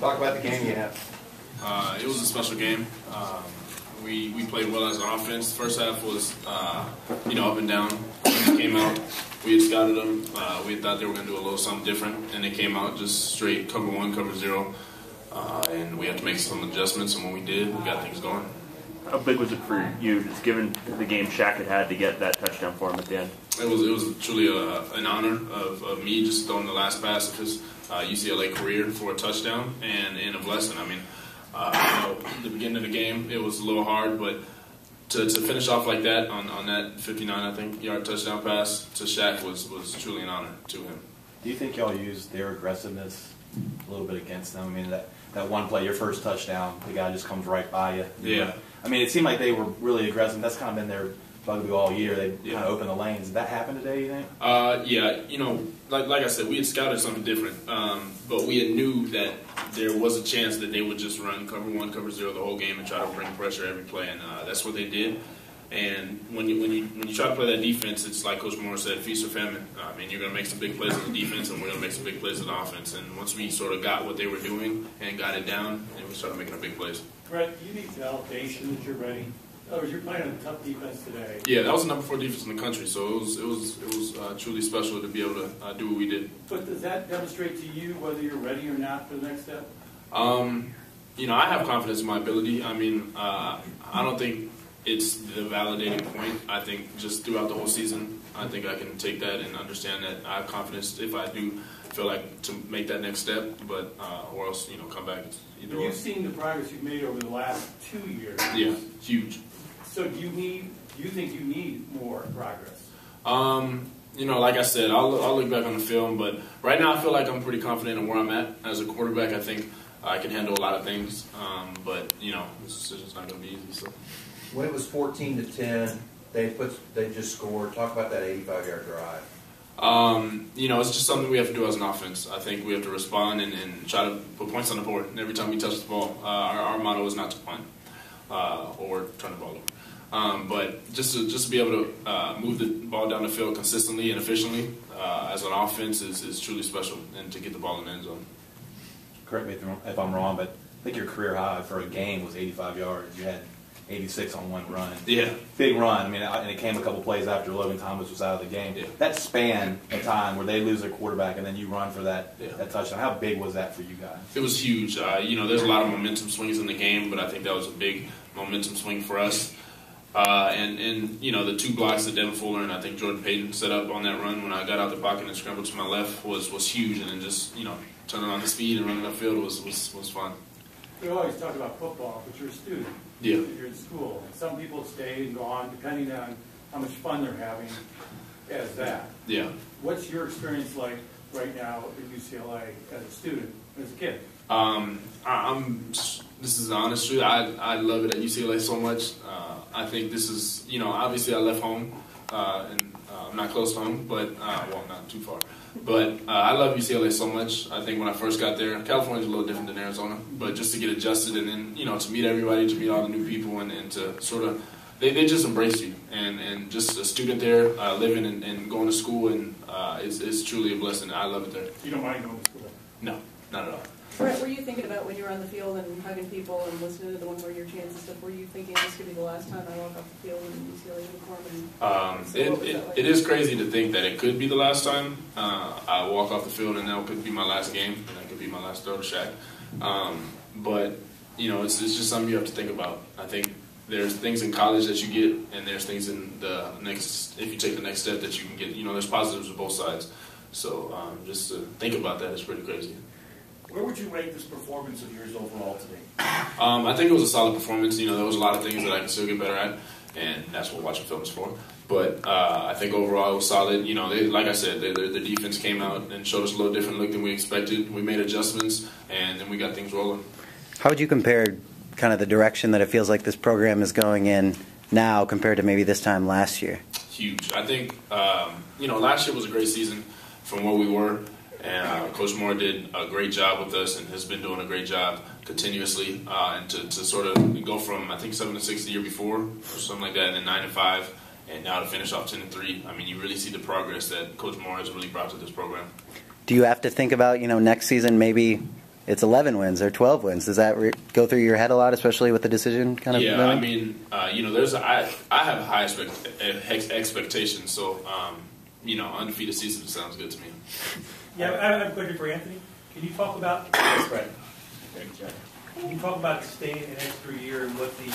Talk about the game you had. It was a special game. We played well as an offense. First half was, up and down. When they came out, we had scouted them. We thought they were going to do a little something different, and they came out just straight cover one, cover zero. And we had to make some adjustments, and when we did, we got things going. How big was it for you, just given the game Shaq had to get that touchdown for him at the end? It was truly an honor of me just throwing the last pass of his UCLA career for a touchdown, and a blessing. I mean, the beginning of the game, it was a little hard, but to finish off like that on that 59, yard touchdown pass to Shaq was truly an honor to him. Do you think y'all used their aggressiveness a little bit against them? I mean, that one play, your first touchdown, the guy just comes right by you. Yeah. I mean, it seemed like they were really aggressive. That's kind of been their bugaboo all year. They kind of opened the lanes. Did that happen today, you think? Yeah. Like I said, we had scouted something different, but we had knew that there was a chance that they would just run cover one, cover zero the whole game and try to bring pressure every play, and that's what they did. And when you try to play that defense, it's like Coach Moore said, feast or famine. I mean, you're going to make some big plays on the defense, and we're going to make some big plays on the offense. And once we sort of got what they were doing and got it down, and we started making our big plays. Brett, you need validation that you're ready. Oh, you're playing a tough defense today. Yeah, that was the number 4 defense in the country, so it was truly special to be able to do what we did. But does that demonstrate to you whether you're ready or not for the next step? I have confidence in my ability. I mean, I don't think it's the validating point. I think just throughout the whole season, I think I can take that and understand that I have confidence if I do feel like to make that next step, but or else come back. You've seen the progress you've made over the last 2 years. Yeah, huge. So do you think you need more progress? Like I said, I'll look back on the film, but right now I feel like I'm pretty confident in where I'm at as a quarterback. I think I can handle a lot of things, but this decision's not going to be easy. So when it was 14-10, they just scored. Talk about that 85-yard drive. It's just something we have to do as an offense. I think we have to respond and try to put points on the board every time we touch the ball. Our motto is not to punt or turn the ball over. But just to be able to move the ball down the field consistently and efficiently as an offense is truly special, and to get the ball in the end zone. Correct me if I'm wrong, but I think your career high for a game was 85 yards. You had 86 on one run. Yeah. Big run. I mean, and it came a couple plays after Logan Thomas was out of the game. Yeah. That span of time where they lose their quarterback and then you run for that touchdown, how big was that for you guys? It was huge. There's a lot of momentum swings in the game, but I think that was a big momentum swing for us. And the 2 blocks that Devin Fuller and I think Jordan Payton set up on that run when I got out the pocket and scrambled to my left was huge. And then just, turning on the speed and running upfield was fun. We always talk about football, but you're a student. Yeah. You're in school. And some people stay and go on depending on how much fun they're having as that. Yeah. What's your experience like right now at UCLA as a student, as a kid? This is the honest truth. I love it at UCLA so much. I think this is, obviously I left home, and I'm not close to home, but, not too far. But I love UCLA so much. I think when I first got there, California's a little different than Arizona, but just to get adjusted and then, to meet everybody, to meet all the new people, and to sort of, they just embrace you. And just a student there, living and going to school, and it's truly a blessing. I love it there. You don't mind going to school? No, not at all. Brett, what were you thinking about when you were on the field and hugging people and listening to the One More Year chants and stuff? Were you thinking this could be the last time I walk off the field in UCLA uniform? It is crazy to think that it could be the last time I walk off the field, and that could be my last game, and that could be my last throw to Shaq. But it's just something you have to think about. I think there's things in college that you get, and there's things in the next, if you take the next step, that you can get. There's positives on both sides. So just to think about that is pretty crazy. Where would you rate this performance of yours overall today? I think it was a solid performance. There was a lot of things that I can still get better at, and that's what watching film is for. But I think overall it was solid. Like I said, the defense came out and showed us a little different look than we expected. We made adjustments, and then we got things rolling. How would you compare kind of the direction that it feels like this program is going in now compared to maybe this time last year? Huge. I think, last year was a great season from where we were. And Coach Moore did a great job with us and has been doing a great job continuously. And to sort of go from, I think, 7-6 the year before or something like that, and then 9-5, and now to finish off 10-3. I mean, you really see the progress that Coach Moore has really brought to this program. Do you have to think about, next season maybe it's 11 wins or 12 wins. Does that go through your head a lot, especially with the decision kind of? Yeah, I mean, I have high expectations, so undefeated season sounds good to me. Yeah, I have a question for Anthony. Can you talk about Can you talk about staying an extra year and what the,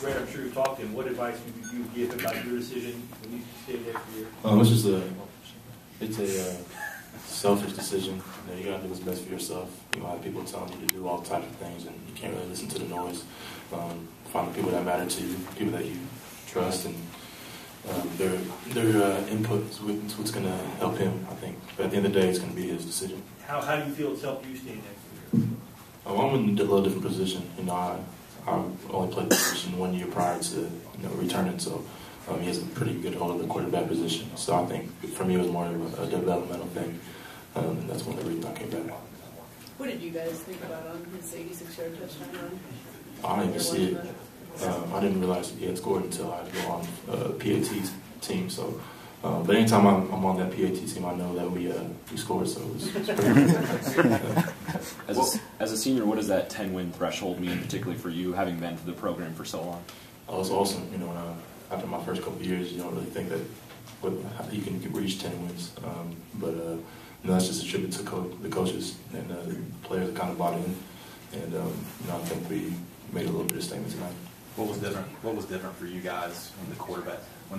Brett, I'm sure you've talked to him. What advice would you give about your decision when you stay an extra year? It's a selfish decision. You gotta do what's best for yourself. You have people telling you to do all types of things, and you can't really listen to the noise. Find the people that matter to you, people that you trust, and their input is what's going to help him, I think. But at the end of the day, it's going to be his decision. How do you feel it's helped you stay an extra year? I'm in a little different position. I only played the position 1 year prior to returning, so he has a pretty good hold of the quarterback position. So I think for me it was more of a developmental thing, and that's one of the reasons I came back. What did you guys think about on his 86-yard touchdown run? I didn't even see it. I didn't realize he had scored until I had to go on PAT team. So, but anytime I'm on that PAT team, I know that we scored. So it was pretty As a senior, what does that 10-win threshold mean, particularly for you, having been to the program for so long? It was awesome. After my first couple of years, you don't really think that you can reach 10 wins. But that's just a tribute to the coaches and the players that kind of bought in. And I think we made a little bit of statement tonight. What was different? What was different for you guys when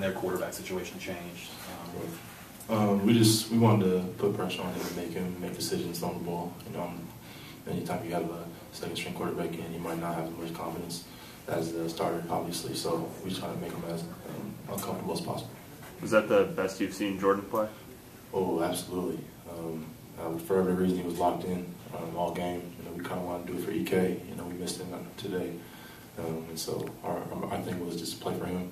their quarterback situation changed? We wanted to put pressure on him and make decisions on the ball. Anytime you have a second string quarterback in, you might not have as much confidence as the starter, obviously. So we just try to make him as uncomfortable as possible. Was that the best you've seen Jordan play? Oh, absolutely. For every reason, he was locked in all game. We kind of wanted to do it for EK. We missed him today. And so our thing was just play for him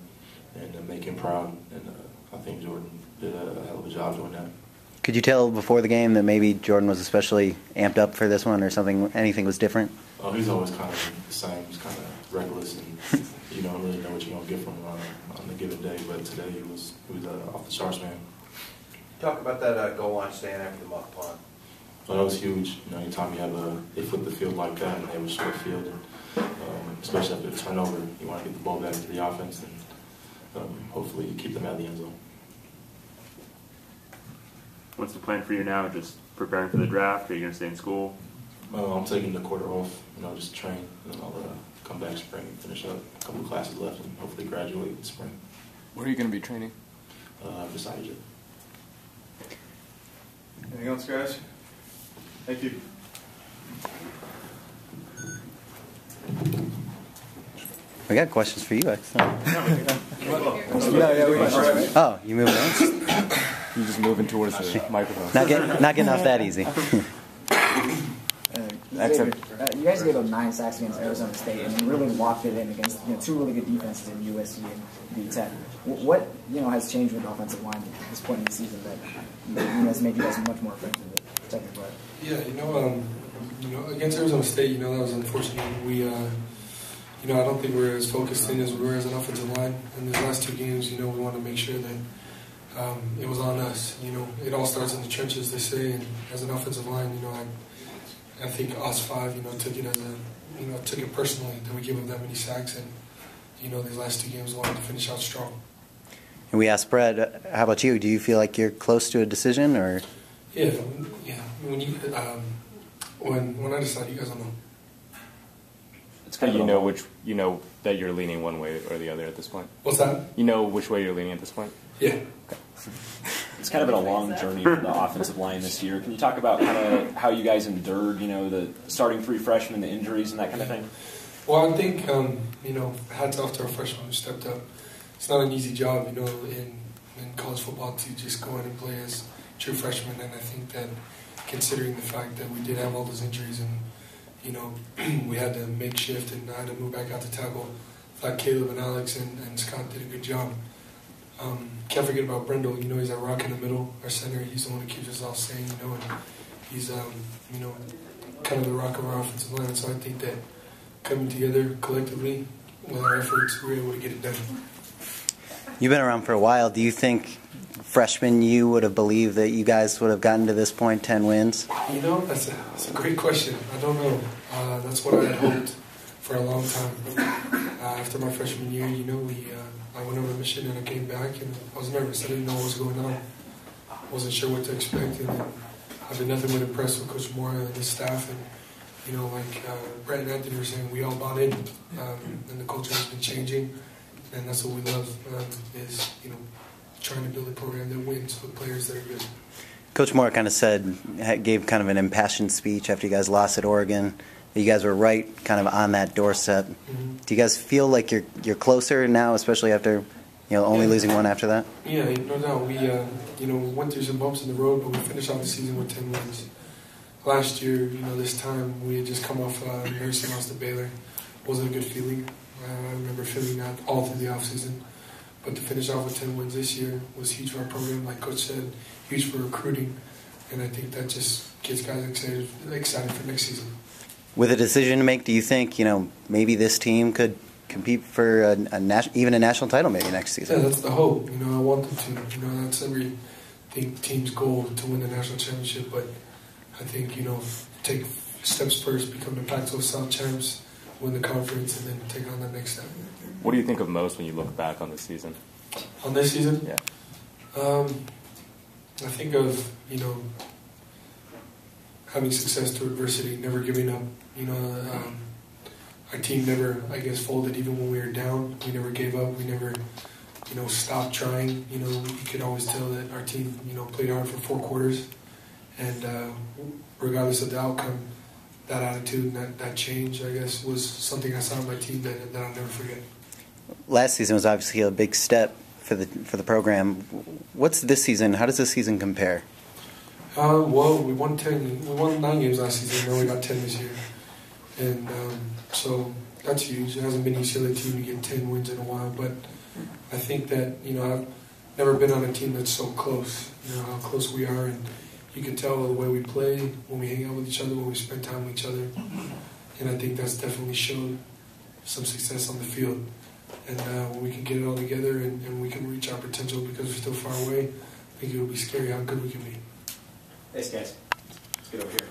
and make him proud. And I think Jordan did a hell of a job doing that. Could you tell before the game that maybe Jordan was especially amped up for this one, or anything was different? He's always kind of the same. He's kind of reckless, and you don't really know what you're going to get from him on a given day. But today he was off the charts, man. Talk about that goal line stand after the muff punt. Well, that was huge. Anytime they flip the field like that and they have a short field, and especially after the turnover, you want to get the ball back to the offense and hopefully keep them out of the end zone. What's the plan for you now? Just preparing for the draft? Are you going to stay in school? I'm taking the quarter off, just train, and then I'll come back spring and finish up a couple of classes left and hopefully graduate in spring. Where are you going to be training? Decided yet. Anything else, guys? Thank you. We got questions for you, X. Yeah, Oh, you moving on? You just moving towards the microphone. Not getting off that easy. Xavier, you guys gave up 9 sacks against Arizona State and really locked it in against 2 really good defenses in USC and V-Tech. What has changed with the offensive line at this point in the season that has made you guys much more effective at protecting the play? Yeah, against Arizona State, that was unfortunate. We, I don't think we're as focused in as we were as an offensive line. In these last 2 games, we want to make sure that it was on us. It all starts in the trenches, they say, and as an offensive line, I think us 5, took it as took it personally that we gave up that many sacks, and these last 2 games wanted to finish out strong. And we asked Brett, how about you? Do you feel like you're close to a decision, or? Yeah. When I decide, you guys don't know. It's kind of that you're leaning one way or the other at this point. What's that? You know which way you're leaning at this point. Yeah. Okay. It's kind of been a long journey for the offensive line this year. Can you talk about kind of how you guys endured, the starting 3 freshmen, the injuries, and that kind of thing? Well, I think, hats off to our freshmen who stepped up. It's not an easy job, in college football to just go in and play as true freshmen. And I think that considering the fact that we did have all those injuries and, we had to make shift and I had to move back out to tackle, I thought Caleb and Alex and Scott did a good job. Can't forget about Brendel. He's our rock in the middle, our center. He's the one who keeps us all sane, and he's, kind of the rock of our offensive line. So I think that coming together collectively with our efforts, we were able to get it done. You've been around for a while. Do you think freshman you would have believed that you guys would have gotten to this point, 10 wins? You know, that's a great question. I don't know. That's what I had hoped for a long time. After my freshman year, you know, I went on a mission and I came back and I was nervous. I didn't know what was going on. I wasn't sure what to expect, and I've been nothing but impressed with Coach Moore and his staff. And you know, like Brett and Anthony were saying, we all bought in, and the culture has been changing, and that's what we love. Is trying to build a program that wins with players that are good. Coach Moore kind of gave kind of an impassioned speech after you guys lost at Oregon. You guys were right kind of on that doorstep. Mm-hmm. Do you guys feel like you're closer now, especially after only losing one after that? Yeah, no doubt. We went through some bumps in the road, but we finished off the season with 10 wins. Last year, this time we had just come off an embarrassing loss to Baylor. It wasn't a good feeling. I remember feeling that all through the offseason. But to finish off with 10 wins this year was huge for our program, like Coach said, huge for recruiting, and I think that just gets guys excited for next season. With a decision to make, do you think maybe this team could compete for even a national title maybe next season? Yeah, that's the hope. I want them to. That's every team's goal to win the national championship. But I think take steps first, become the Pac-12 South champs, win the conference, and then take on that next step. What do you think of most when you look back on this season? On this season? Yeah. I think of, having success through adversity, never giving up. Our team never, folded even when we were down. We never gave up. We never, stopped trying. You could always tell that our team, played hard for 4 quarters. And regardless of the outcome, that attitude and that change, was something I saw on my team that I'll never forget. Last season was obviously a big step for the program. What's this season? How does this season compare? Well, we won 9 games last season, and now we got 10 this year, and so that's huge. It hasn't been an UCLA team to get 10 wins in a while, but I think that I've never been on a team that's so close. How close we are, and you can tell the way we play when we hang out with each other, when we spend time with each other, and I think that's definitely shown some success on the field. And when we can get it all together and we can reach our potential because we're still far away, I think it will be scary how good we can be. Thanks, guys. Let's get over here.